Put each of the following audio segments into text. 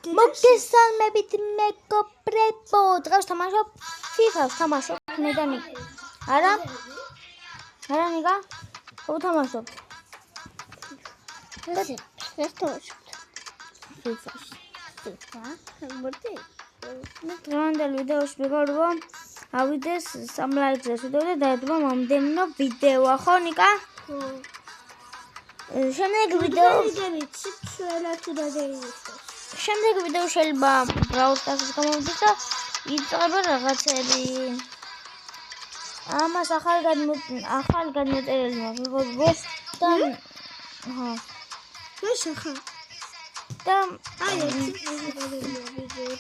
მოგესალმებით მეგობრებო, დღეს თამაშობ FIFA-ს, თამაშობ მედანი. არა ნიკა, უთამაშობ. ეს თამაშობ. FIFA-ს. მორდი. დღევანდელ ვიდეოში მეგობრებო, ავიდეს 3 ლაიქზე ვიდეო და დაედობა მომდევნო ვიდეოა, ხო ნიკა? ხო. შემდეგ ვიდეო შემდეგ ვიდეო შეიძლება Brawl Stars-ს გამოვიდეს და იწყება რაღაცები. ამას ახალ გადმოწერილი მოგიღოს და აჰა. მეშახა. და აი ეს ვიდეო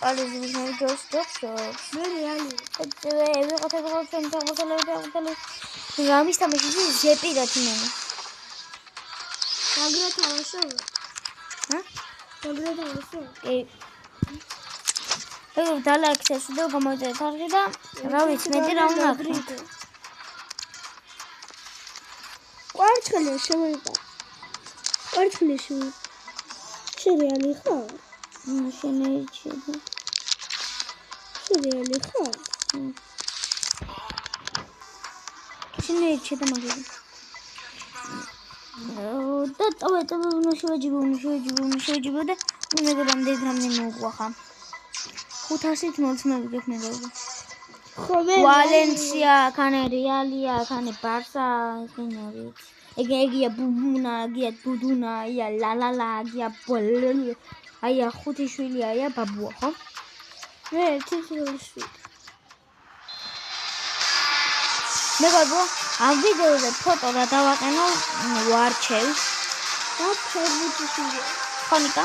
პალიზმის ვიდეოს დოქტორ. მე რეალი. რამის თამაში ზეპირად იმენი. აგრეთავაშო. ჰა? აგრეთავაშო. ეგ დალაიქცეს ვიდეო გამოიწერეთ არხი და რა ვიცი მეტი რა უნდა აქ. კვარცხლი შემოიყვა. კვარცხლი შერეალი ხო? შენეიჩება. შერეალი ხო? შენეიჩება მაგარი. და ტოვე უნდა შევეჯიბო და მეგობრამდე მოუყვახა. 500-ით მოცნები გექნებოდა. ხო მე ვალენსია, ქანე რეალია, ქანე ბარსა, ესენები. ეგია ბუბუნა, ეგია დუდუნა, ია ლალალა, ეგია ბოლ. აია ხუთი შვილია, აია ბაბუა, ხო? მე ერთი შვილი. მეგობრებო, ამ ვიდეოზე ფოტო რა დავაყენო ვარჩევს. ხო ნიკა?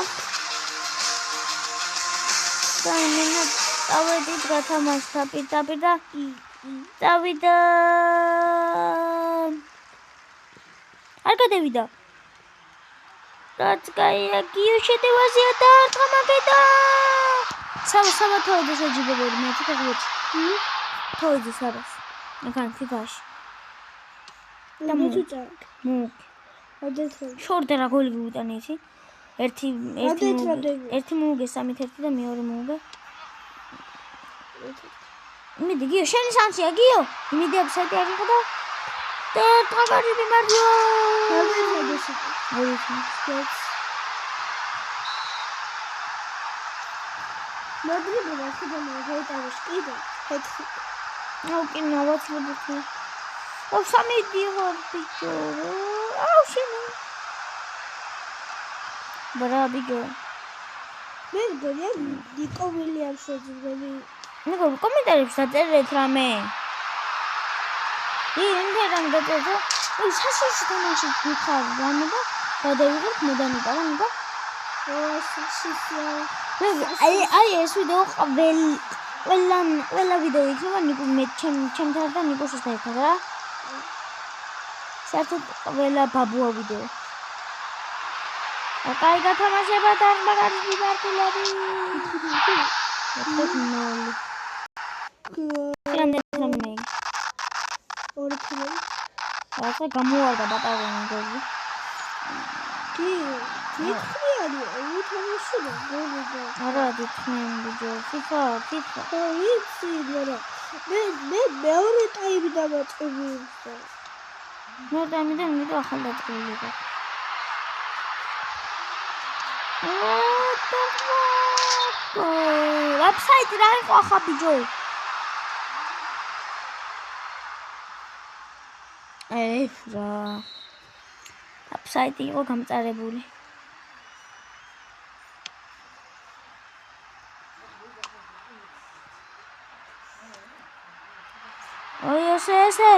და იმენა წავედით გათამაშთა პირდაპირ და წავიდა. არ გადავიდა. რაც კაია, გიო შეტევაზეა და არ გამაგედა. საბა თოიძეს ეჯიბებოდი მე თვითონ. თოიძეს არის. ეგან FIFA-ში. და მოწაკ. შორდა რა გოლი ვიტანი ისი? ერთი მოუგე, სამით ერთი და მეორე მოუგე. მიდი გიო, შენი სანსია გიო. მიდი აფსაიდი არ იყო და ტრაგადი მიმარჯვა. მოდრიბლა ხიდამოღეიტავиш კიდე. ხეთი. აუ კი ნავაცლობდი. აუ სამი დიო ბიჭო. აუ შენი. ბრაბიგო. მე მგონია ნიკო ვილიამსოძები. ნიკო კომენტარებში დაწერეთ რამე. ინტერნეტიდან დაწერეთ. ой, საშიში თამაში გიხარ რამე და გადავიღებ მედანი და ნიკო. აი ეს ვიდეო ყველა ვიდეო იქნება ნიკო მე ჩემთან და ნიკოს ერთად რა. საერთოდ ყველა ბაბუა ვიდეო. კაი გათამაშება და მაგარი ვიბარტულები. რაცა გამოარდა ბატალიონი გოლი. კი ხიარი, უთამაშია გოლი. არა დიქნენ ბიჭო, FIFA. იცი, მაგრამ მე მეორე ტაიმი დამაწყები. მეორე ტაიმიდან ვიდეო ახალ დაწყებული იყო. ვებსაიტი რა იყო ახლა ბიჭო? რა. ვებსაიტი იყო გამწარებული. ой ესე.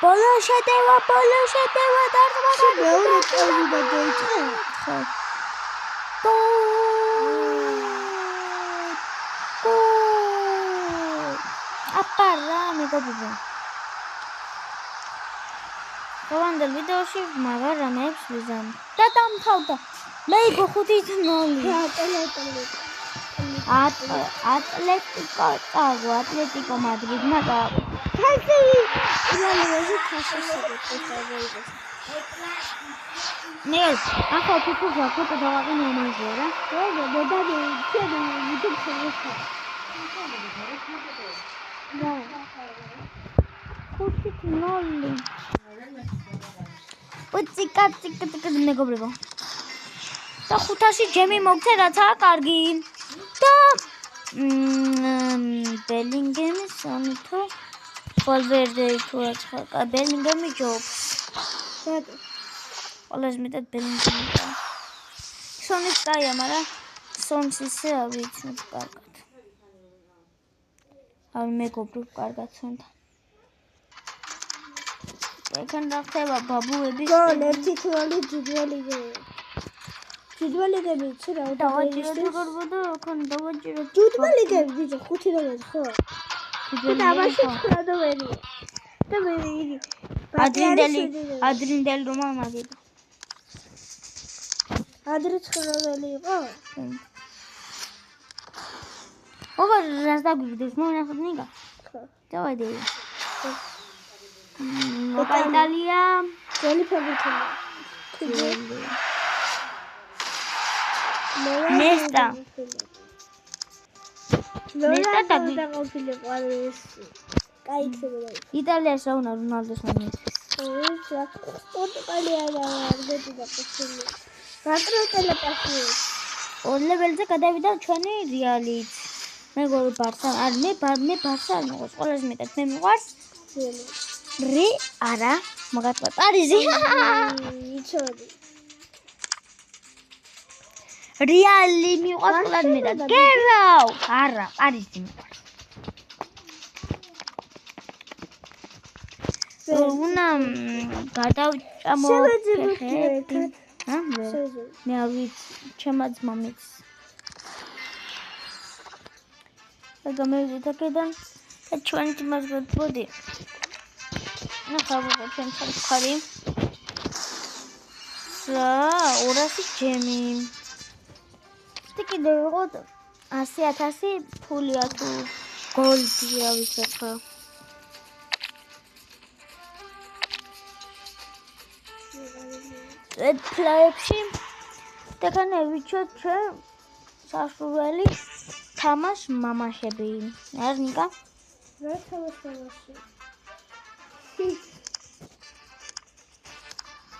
ბოლო შეტევა დარტყმა. მეორე ტაიმი დაიწყო. ხო. აპარა მეგობრებო. დღევანდელ ვიდეოში მაგარ რამეებს ვიზამ. და დამთავრდა. მე იყო 5-0. ატლეტიკო მადრიდმა და ხასი. რეალურად ხასი შეგვეცდა. მე ახლა ფიფა ფოტო დავაყენე ამაზე რა. როგორ მედანი ჩვენ ვიდეო ხერხა. და ხუთი ნოლი. უციკა მეგობრებო. და 500 ჯემი მოგცე რაცაა კარგი. და ბელინგემი სამითო ფოლვერდე თუ რაცა ბელინგემი ჯობს. ყველას მეტად ბელინგემი. სონის კაია, მაგრამ სონს ისე არ ვიცნობ კარგად. არ მეგობრობ კარგად სონთან. ეკან რა ხდება ბაბუების გოლ ერთი თვალი ჯიჯვალიგე. ჯიჯვალიგები იცი რა დავაჭირო გორბოდა ხან დავაჭირო ჯიჯვალიგები ბიჭო 5 დოლარი ხო? და ამაში ხრადოვერი. და მე იგი ადრინდელი რომ მაგიდა. ადრე ხრადოვერი იყო? ობა რას დაგვიგდეს მონახოთ ნიკა. ხო. დავადი. იტალია ძელი ფაბრიკაა. ნესტა დაყოფილი ყარის კაიცებდა. იტალიაში რა უნდა რონალდოს მომიწვის. პორტუგალია და არგენტინა დაყოფილი. რატო ტელეპათია? ორ ლეველზე გადავიდა ჩვენი რეალით. მეგობრებო ბარსა არ მე ბარსა არ მიყვარს. ყველაზე მეტად მე მიყვარს რე არა მაგათვა პარიზი. იცოდი. რეალი მიყვარს ყველაზე მეტად. გერავ არა პარიზი მიყვარს. უნდა გადავჭამო ფეხები. მე არ ვიცი ჩემმა ძმამ იცის. და მივიდეთ აქედან და ჩვენი ძმას გვეთბოდი. ნახავ ჩვენ ხარი. რა 200 ჯემი. კიდე იყო 100,000 ფულია თუ გოლდია ვიცი ხო. ფლაებში დაკანე ვიჩოთ ჩვენ სასურველი თამაშ მამაშები. არ ნიკა? რა თამაში?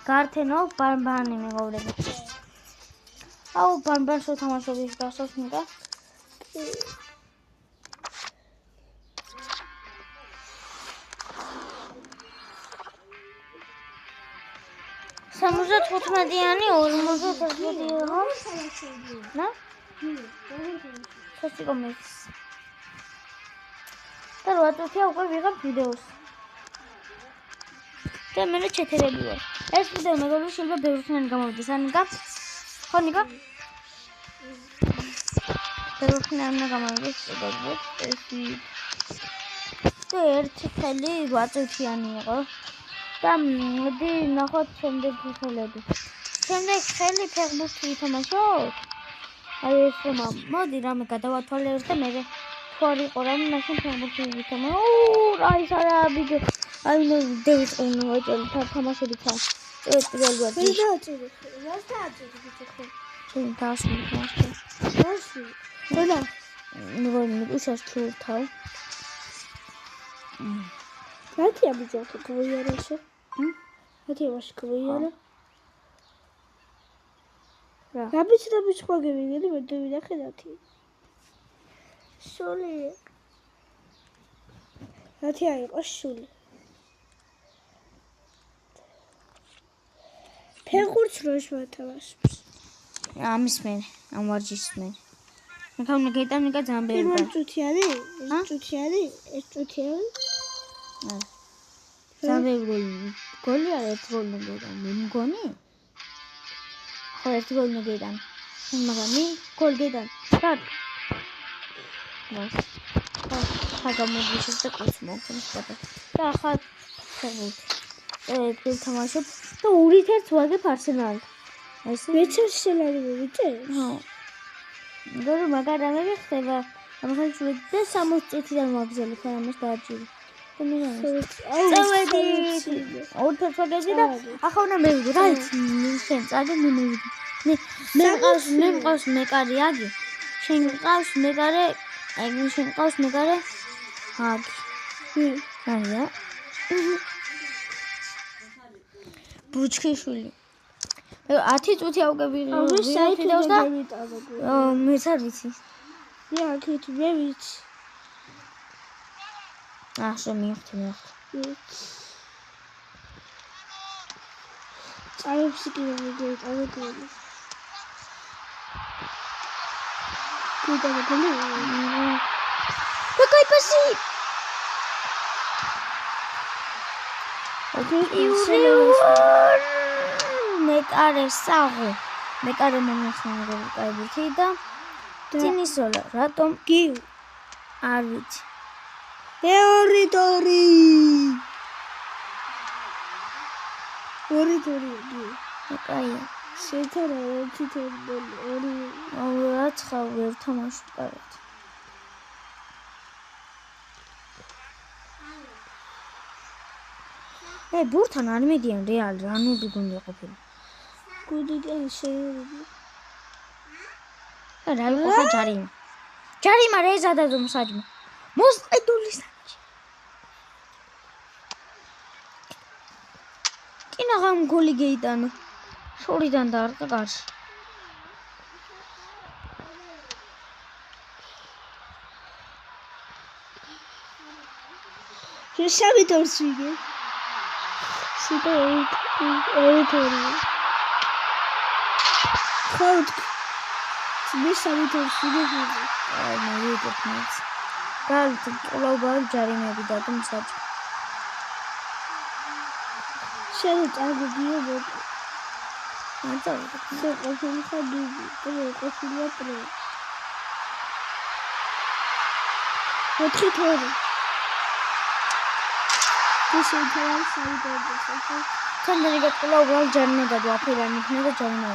გართენო ბარბანი მეგობრები. აუ ბარბანს რო თამაშობის გასავს ნიკა? 75-იანი 45-იანი იყო. რა? ხოსი კომის. და რა თქმა უკვე ვიღებ ვიდეოს. და მე ჩეთერები ვარ. ეს ვიდეო მეგობრებო შეიძლება ბევრთან გამოვიდეს. ანიკა? ხო ნიკა? ბევრთან გამოვიდეს მეგობრებო. და ერთი ხელი 8 წუთიანი იყო. და მოდი ნახოთ შემდეგი ხელები. შემდეგ ხელი ფეხბურთი ვითამაშოთ. აი ეს რომ მოდი რამე გადავათვალიერებ და მე თუ არ იყო რამე მაშინ ფეხბურთი ვითამაშო. რა ის არა ბიჭო. აი ნუ დავიწყო ნუ ვაჭრე თამაშები თან. პირველ ვარ. მე დააჭირე. რას დააჭირე ბიჭო ხო? ჩვენ დავსვი თამაში. დავსვი. და ნუ უშავს ჩურთავ. რათია ბიჭო ხო გვიარაშე? რათია ვაში გვიარა? რა ბიჭო და ბიჭო გიგები მე დავიდახე რათი. სული. რათია იყო სული. ფეხბურთს როშ ვათავაშებს. ამის მე, ამ ვარჯიშის მე. მე თავი გეტანიკა ძალიან ბევრი. ეს წუთიანი? ეს წუთიანი? ეს წუთიანი? არა. ძალიან გოლი არა, ერთ გოლი მოგეთან. მე მგონი? ხო, ერთ გოლი მოგეთან. მაგრამ მე გოლ გეტან. რა? ხა გამოგიშეს და კუც მოგცემს და ახლა ფეხბურთი თამაშობ და 2-1 ვაგებ არსენალს. ეს მეცეს შელარი მოვიწე? ხო. გოლი მაგარამები ხდება. ამხელ შუეთ და 60 წუთიდან ვაგზავნე ამას დააჭირო. და წავედით. ორთერთ ვაგეზე და ახლა უნდა მევიდე. რა იცი? შენ წადი მე მევიდე. მე მყავს მეკარე აგი. შენ მყავს მეკარე, აი შენ მყავს მეკარე. აგი. აია. ბუჩქიშვილი. 10 წუთი ავგები. საერთოდ და მეც არ ვიცი. აქეთ მე ვიცი. ახლა მივხვდი. წავებში კი ვიგე, წავედი. Какой паси? მეკარე საღო. მეკარე მომიხსნა კაიბუთი და წინისოლა. რატომ კი? არ ვიცი. ორი კაია. შეთავა ერთი ორი. რაც ხარ ვერ თამაშობ კარგად. ბურთან არ მიდიან რეალი, რანუდი გუნდი ყოფილი. გუნდი შეიძლება. რა იყო ჯარიმა. ჯარიმა რეზა და ზომსაჯმა. მოსყიდული საჭი. კინა ღამ გოლი გეიტანა. შორიდან დაარტყა კარში. შევი თორს ვიგე. სიტო ორი. ხოთ. მე შევი თორს ვიგე. აი მე ვიგებ. გალთ ყოლავ ჯარიმები და თუმსაჯ. შენ წაგდიო ბოთ. ანწავდი. შენ ყოშული ხადი. ყოშულია პრო. 4-2. Când legătură la o jarnă de doar pe rani, nu de jarnă.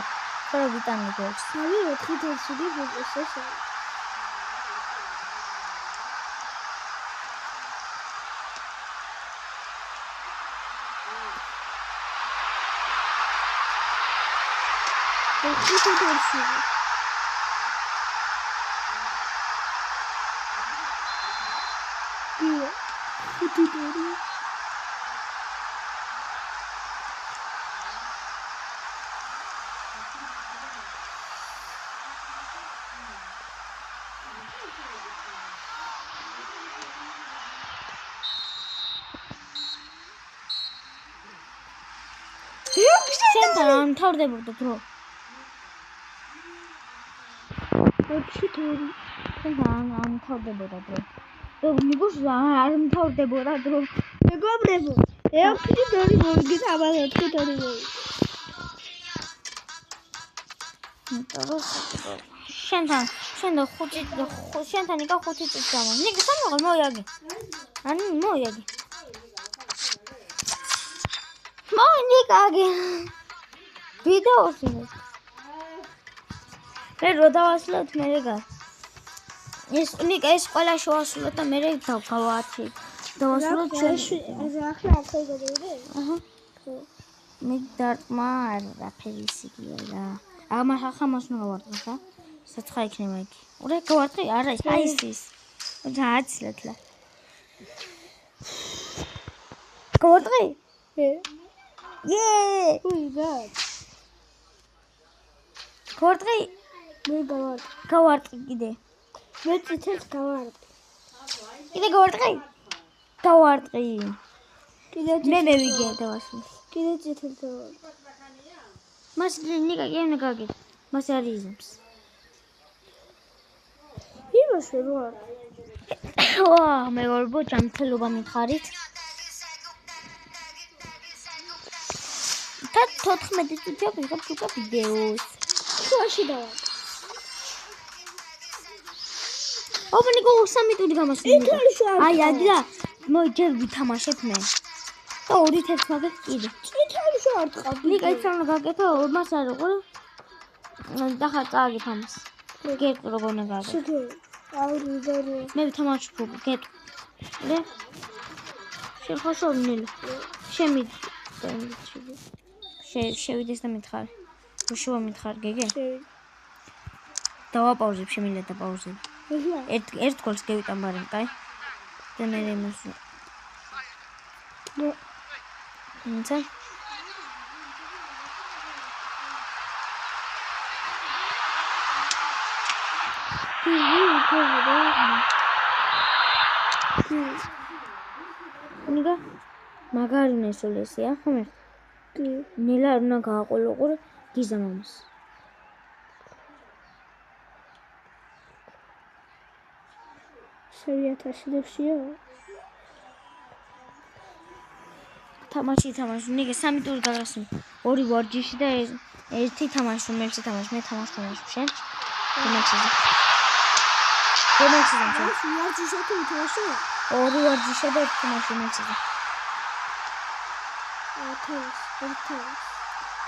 Fără vitamine de oți. Sabi, o tchită subi de așa. O tchită de subi. Bine. Putere. Sen თავდებოდა დრო. ოქშიტური. Sen თავდებოდა დრო. მიგუშ არ მთავრდებოდა დრო. მეგობრებო, ოქშიტური მოგით აბა ოქშიტური მოი. შენთან იქა 5 წუთი გამა. ნიკი სამოღე მოიაგი. ან მოიაგი. ნიკაგი. ვიდეოს იმეს. მე რო დავასრულოთ მე რეგა. ეს ნიკა ეს ყველა შევასრულოთ და მე გავაცი. დავასრულოთ ახლა ახლა გადავიდე. აჰა. მე დარტმა რაფერისი გია. ამას ახამას ნუ გავარტყა ხა? საცხა იქნება იქ. ურე გავარტყი? არა ის აი ის. დააცლეთლა. გავარტყი? Yeah! Who is that? Გავარტყი? მე გავარტყი. გავარტყი კიდე. მე წითელს გავარტყი. კიდე გავარტყი? გავარტყი. კიდე მე მევიგე დავასრულე. კიდე წითელს გავარტყი. მას ნიკა გენა გაგეთ. მას არ იზამს. იმას ვერ ვარ. ვა, მე ვარბო ჯანმრთელობა მითხარით. 14 წუთი ვიღებ უკვე ვიდეოს. შუაში დავარ. ოპნიკო 3 ტური გამასვლა. აი ადა მოიჯერ ვითამაშებ მე. და 2 თერს მაგეთ კიდე. წითელი შარ ტყავ. ნიკა იცავნა გაკეთო, მას არ იყო. და ხა წააგეთ ამას. გეტ როგორ უნდა გაკეთო. შეგე. აური და მე ვითამაშებ გეტ. რე? შენ ხო შოვნილი. შევიდეს და მითხარ. უშუალო მითხარ, გეგე? დავაპაუზებ, შემიძლია დაპაუზებ. ერთ გოლს გევიტანბარემ, კაი? და მე იმას. ნცა? ნიგა მაგარი ნესოლესია, ხომ? ნელა არ უნდა გააყოლოყო გიზა მამას. შევიათაშლევშია. თამაში, ნიგა 3 ტური გაგასმ. 2 ვარჯიში და ერთი თამაში, რომელსაც თამაში, მე თამაში შენ. გემექსიზა. ვარჯიშა თუ თამაში? 2 ვარჯიშა და ერთი თამაში მექსიზა.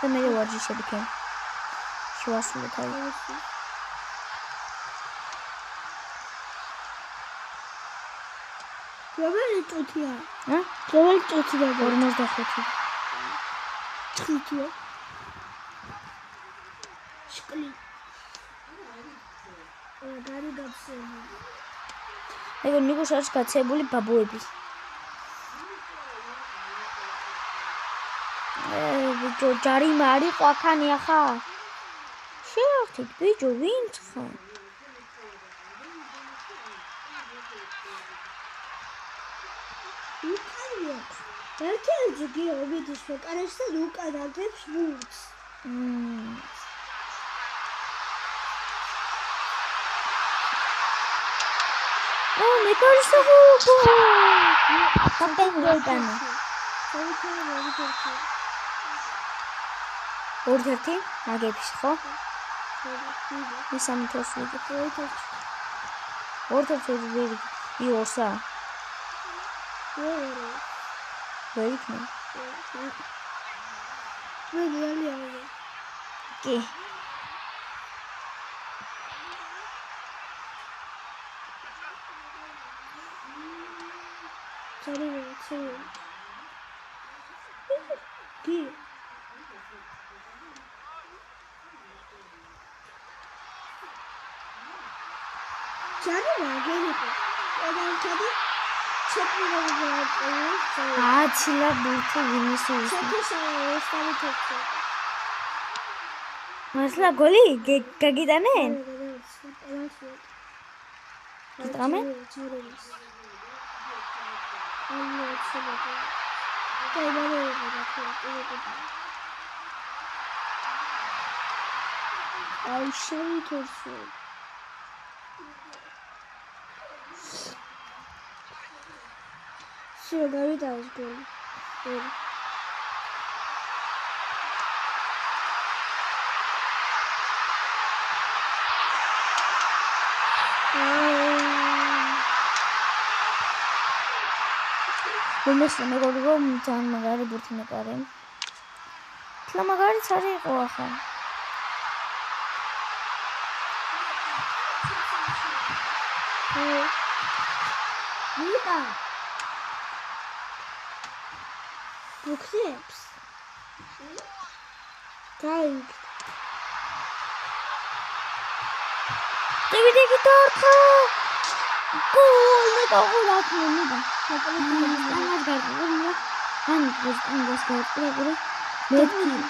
და მე ვარჯიშები ქენ. შევასრულე თავი. რომელი წუთია? ჰა? რომელი წუთია? 45. წუთია. შკლი. გარი გაფსები. ეგ ნიგუშ არის გაცებული ბაბუები. ბიჭო, ჯარი მარი ყვაქანია ხა? შევახთით, ბიჭო, ვინც ხარ? ერთიანი გიობიდის ვეკარებს და უკან აგებს ბურთს. მე გარსახო. აპენგოიტანა. ორთერთი აგებს ხო? მესამე თავს ვიგებ. ორთერთი ვიგებ. იოსა. ვერ იქნება. მე რეალია. კი. კი. ჯარი მაგერია. ედანთადი აცილა ბურთი ვინისის. მასლა გოლი გაგიტანენ? გიტამენ? აი შევიქორსო. Все, გავიტანეს გოლი. მომესმე გოლი რომ ძალიან მაგარი ბურთი მეკარე. თლა მაგარიც არ იყო ახლა. ვიკა ბუქებს დაი დევიდი ტორკა გოლი გაუღრაფნიდა ამას გარკვეულია ამას გარკვეულია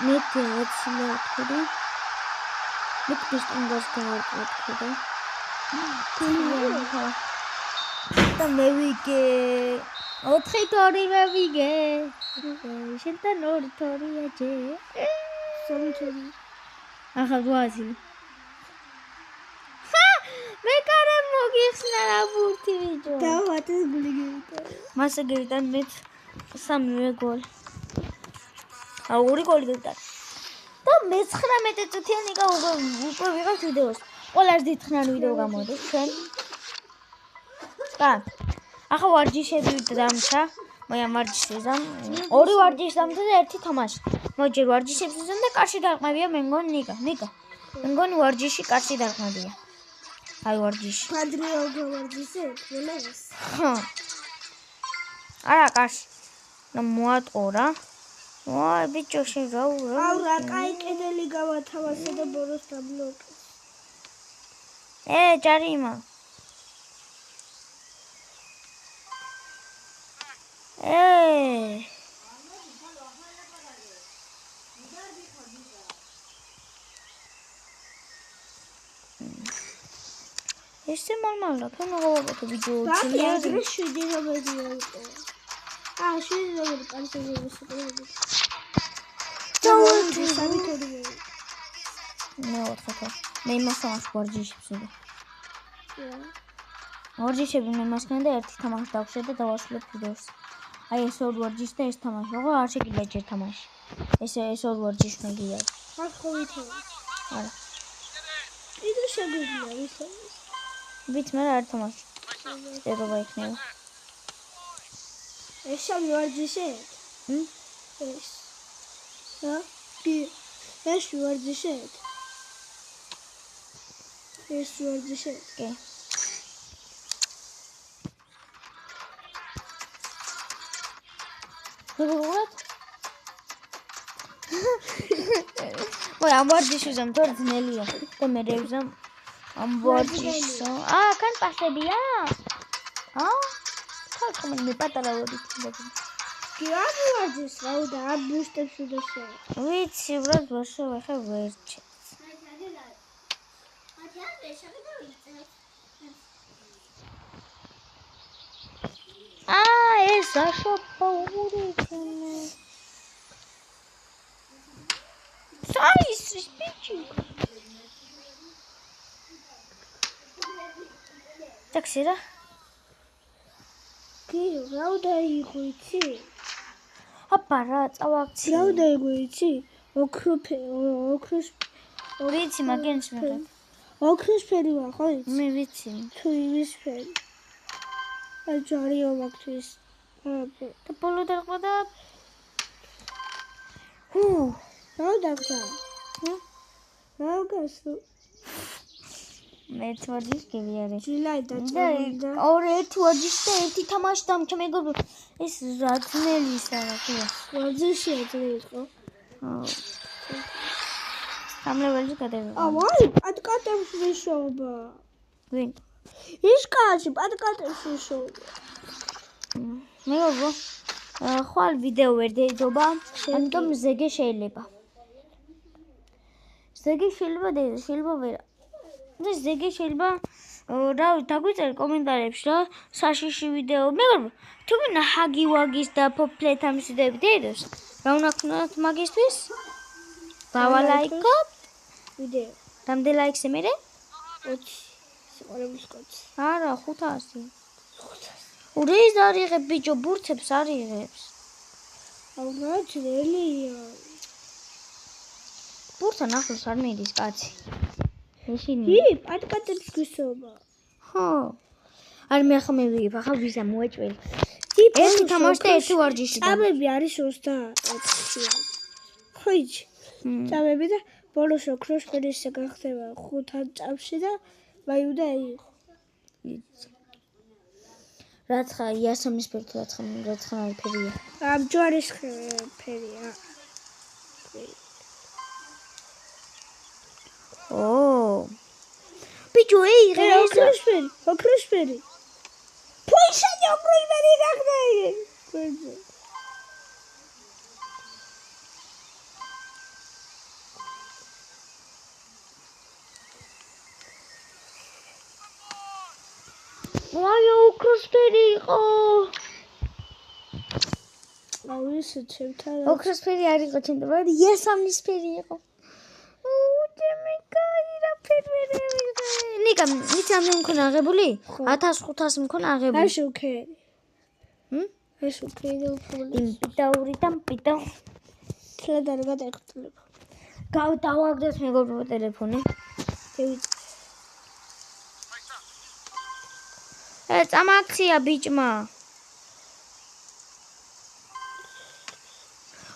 მეტი აცილე ხდება მეტი სტანდარტ გარკვეულია და მე ვიგე 4 თორი მე ვიგე შენთან 2 თორია ჯე 3 თორი ახლა ვაზი მე კარე მოგიხსნა რა ბურთი ვიჯო დავატე გული გევიტან მასე გევიტან მე 3 გოლი აუ 2 გოლი გევიტან და მე 19 წუთიანი უკვე ვიღავ ვიდეოს ყველას დიდხნარი ვიდეო გამოდის ჩვენ და ახლა ვარჯიშები დამცა მე ამ ვარჯიშებსამ 2 ვარჯიშს დამცა და 1 თამაში მოჯერ ვარჯიშებს და კარში დაყმებია მე მგონი ნიკა მე მგონი ვარჯიში კარში დაყმებია აი ვარჯიში პადრიო ვარჯიშები ყველას არა კარში მოატყორა. ვაი, ბიჭო, შენ რა რა კაი კედელი გავათავასე და ბოროს დაბლოკე. ჯარიმა. ესე მალმალა, ფენ აღავაკეთე ბიჭო, ძლიერი 7 რომელი იყო. 7 რომელი პანსერების სიტყვები. დავუდი სამიტოდი. მე იმასთან ვარჯიშებს ვიდა. ვარჯიშები მე მასკენ და ერთი თამაში დავშე და დავასრულებ ვიდეოს. აი ეს ორ ვარჯიშს და ეს თამაში, ხო არ შეგიძლია ჯერ თამაში. ეს ორ ვარჯიშს მეგია. ხარ ხო ვითო? არა. იდე შეგიძლია ვითო? ვით მე არ თამაში. წერობა იქნება. ეს სამი ვარჯიში? ეს. ეს ვარჯიში? ეს ვარჯიში? კი. როგორ? ვაი, ამ ვარჯიშს თორ ძნელია და მე რევზამ ამ ვარჯიშს. კან პასებია? თალკმენ მე პატარა ვარჯიში. კი, ამ ვარჯიშს რაუდა ამ ბუშტებს უდასო. ვიცი, უბრალოდ ვაშო ხე ვერჩე. ეს აშოპა ურიჩენე. საის ბიჭი. ტაქსი რა? კი, რაუდა იყო იცი? აბა რა, წავაქცი. რაუდა იყო იცი? ვიცი, მაგენს მიყებ. ოქროსფერი ვარ, ხო იცი? მე ვიცი. თუ იმისფერი. აი ჯარიო მაგთვის. და ბოლო დაყვა. რაუდა გზა? რაუგასო? მე თვარჯიშ გილიარე. ჯილაი დაჭამდა. ერთი ვარჯიში და ერთი თამაში დამჭა მეგობრო. ეს რა ძნელისა რა ქვია. ვარჯიში ძნელი ხო? სამლეველი გადავიღე. ვაი, პატკატებს ვიშობა. ვინ? ის კაცი პატკატებს ვიშობა. მეგობრო, ხვალ ვიდეო ვერ დედობა, ამიტომ ზეგე შეიძლება. ზეგე შეიძლება ვერა. და ზეგე შეიძლება რა დაგვიწერ კომენტარებში რა საშიში ვიდეო. მეგობრო, თუ ვინა ჰაგი ვაგის და ფოფლეთამის ვიდეოები დედოს, რა უნდა ქნათ მაგისთვის? დავალაიკოთ ვიდეო. რამდენი ლაიქს მერე? 20. სიყვარულის კაცი. არა, 500. ურეის არიღებ ბიჭო, ბურთებს არიღებს. რა ძნელია. ბურთთან ახლოს არ მიდის კაცი. ეშინი. პატკატებს გვისობა. ხო. არ მე ახლა მივიღებ, ახლა ვიზა მოეჭველი. ერთი თამაში და ერთი ვარჯიში. წამები არის 24. ხო იცი? წამები და ბოლოს ოქროსფერის გახდება 5 წამში და მაიუდა იყო. რაცხა იასამის ფერთა რაცხა ფერია. ამ ჯვარის ფერია. ბიჭო, ოქროსფერი. ფუიშანი ოქროსფერი გახდა. ვაი, ოქროსფერი იყო. ის ჩემთან ოქროსფერი არ იყო ჩემთან, იასამნისფერი იყო. ჩემი კაირა ფერმერი. ნიკა, მით ამ მქონა აღებული? 1500 მქონა აღებული. ეს უკერი. ეს უკერი უფული. პიტაური და პიტა. თლად არ გადაიხტლებ. დავაგდეს მეგობრო ტელეფონი. წამაქცია ბიჭმა.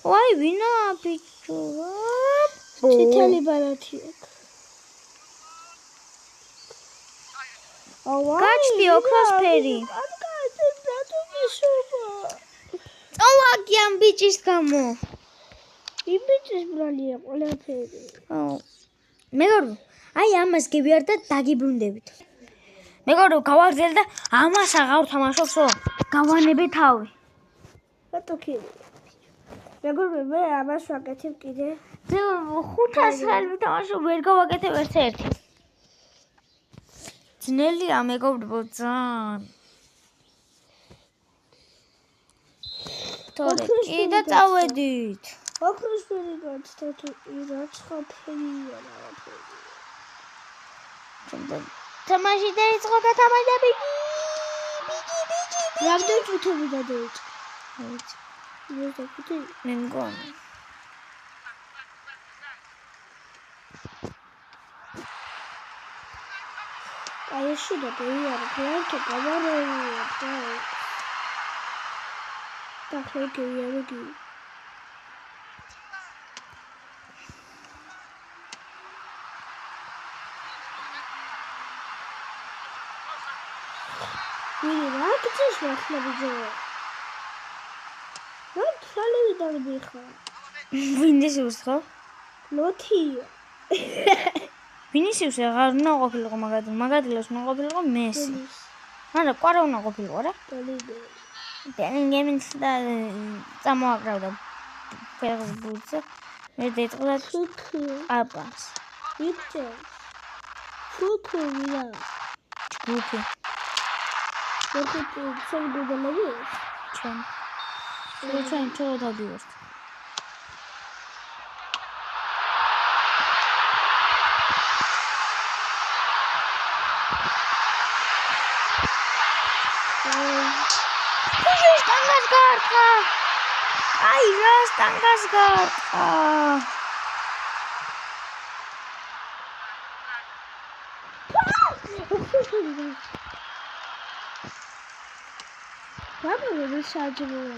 ვაი, ვინა ბიჭო? წითელი ბარათი აქვს. გაჩდი ოქროსფერი. მოვაგი ამ ბიჭის გამო. იმეჩის ბრალია ყველაფერი. მეგობრო, აი ამას გებიარ და დაგიბრუნდებით. მეგობრო, გავაგზავნე და ამას აღარ თამაშობსო. გავანებე თავი. რატო კიდე? მეგობრო, მე ამას ვაკეთებ კიდე. 500 ხელი თამაშობ, ვერ გავაკეთებ ერთ-ერთი. ძნელია მეგობრებო, ძალიან. თორე კიდე წავედით. ოქროს ფერი გაჩნდა თუ რაც ხაფერია რა. თამაში დაიწყო და თამაშები. რამდენი წუთები გადაიწყო? მე მგონი. აი ეში და გეიარა, ფერტო გამაროვია და. და ხერგეიარა გი. რა გწეს ახლა ბიძო? რა თვალები დაგიხა? ვინისიუს ხო? ლოთია. ვინისიუს აღარ უნდა ყოფილიყო მაგადილოს უნდა ყოფილიყო მესი. არა, კვარა უნდა ყოფილიყო რა. ბელინგემის და წამოაკრავდა ფეხბურთზე. მე დაიწყდა აპას. იცი. ფუტბოლია. გუფი. ოღონდ შემდგომი ჩვენ. ჩვენ დავდივართ. შტანგას გარტყა. აი რა შტანგას გარტყა. რამე საჯმოა.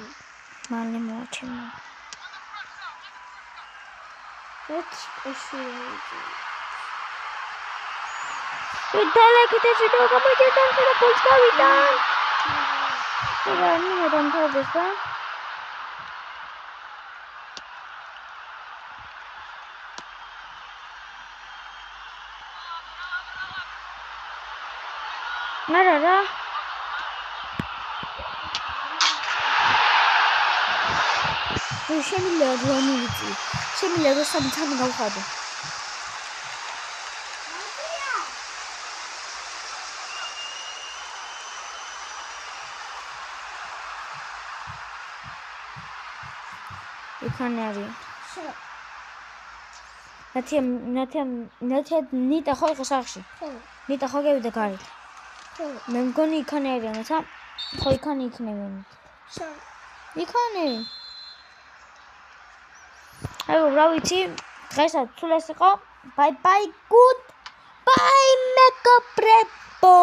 მალე მოაჩემო. ეს კოშია. ვიდალაკეთ შედო გამაჭერთან და პოლსკავიდან. რა ნუ დამთავრდეს რა? რა შემიძლია რა მივიწი. შემიძლია რომ სამი თამი გავხადო. იქანე არის. ნათია ნიტა ხო იყო სახში? ხო. ნიტა ხო გევიდა გარეთ? ხო. მე მგონი იქანე არიან, ცა? ხო იქანე იქნებიან. იქანე. აი რა ვიცი, დღესაც თუ ეს იყო. Bye bye, good. Bye, მეგობრებო.